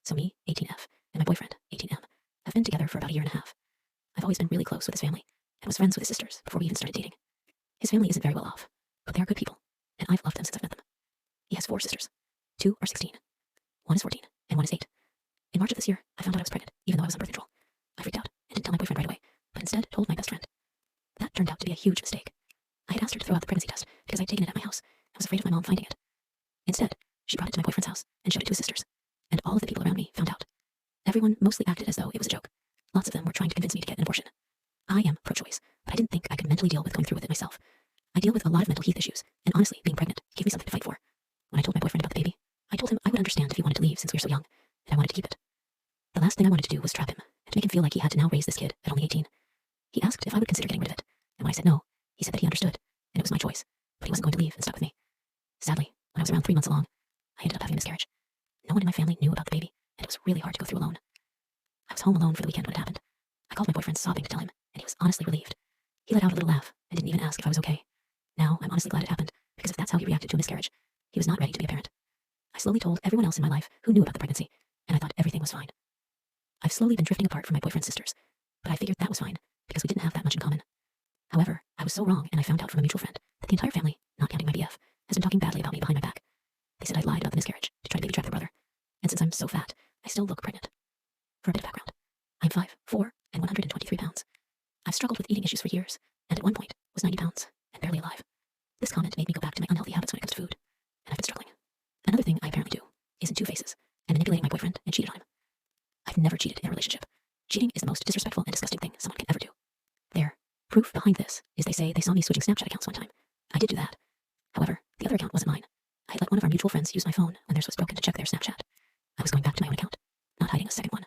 So me, 18F, and my boyfriend, 18M, have been together for about a year and a half. I've always been really close with his family, and was friends with his sisters before we even started dating. His family isn't very well off, but they are good people, and I've loved them since I've met them. He has 4 sisters. 2 are 16. 1 is 14, and 1 is 8. In March of this year, I found out I was pregnant, even though I was on birth control. I freaked out and didn't tell my boyfriend right away, but instead told my best friend. That turned out to be a huge mistake. I had asked her to throw out the pregnancy test because I'd taken it at my house and was afraid of my mom finding it. Instead, she brought it to my boyfriend's house and showed it to his sisters, and all of the people around me found out. Everyone mostly acted as though it was a joke. Lots of them were trying to convince me to get an abortion. I am pro-choice, but I didn't think I could mentally deal with going through with it myself. I deal with a lot of mental health issues, and honestly, being pregnant gave me something to fight for. When I told my boyfriend about the baby, I told him I would understand if he wanted to leave since we were so young, and I wanted to keep it. The last thing I wanted to do was trap him, and make him feel like he had to now raise this kid at only 18. He asked if I would consider getting rid of it, and when I said no, he said that he understood, and it was my choice, but he wasn't going to leave and stuck with me. Sadly, when I was around 3 months along, I ended up having a miscarriage. No one in my family knew about the baby, and it was really hard to go through alone. I was home alone for the weekend when it happened. I called my boyfriend sobbing to tell him, and he was honestly relieved. He let out a little laugh, and didn't even ask if I was okay. Now, I'm honestly glad it happened, because if that's how he reacted to a miscarriage, he was not ready to be a parent. I slowly told everyone else in my life who knew about the pregnancy, and I thought everything was fine. I've slowly been drifting apart from my boyfriend's sisters, but I figured that was fine, because we didn't have that much in common. However, I was so wrong, and I found out from a mutual friend that the entire family, not counting my BF, has been talking badly about me behind my back. They said I'd lied about the miscarriage to try to baby trap their brother, and since I'm so fat, I still look pregnant. For a bit of background, I'm 5'4", and 123 pounds. I've struggled with eating issues for years, and at one point was 90 pounds, and barely alive. This comment made me go back to my unhealthy habits when it comes to food, and I've been struggling. Another thing I apparently do is in 2 faces, and manipulating my boyfriend and cheated on him. I've never cheated in a relationship. Cheating is the most disrespectful and disgusting thing someone can ever do. There. Proof behind this is they say they saw me switching Snapchat accounts one time. I did do that. However, the other account wasn't mine. I had let one of our mutual friends use my phone when theirs was broken to check their Snapchat. I was going back to my own account, not hiding a second one.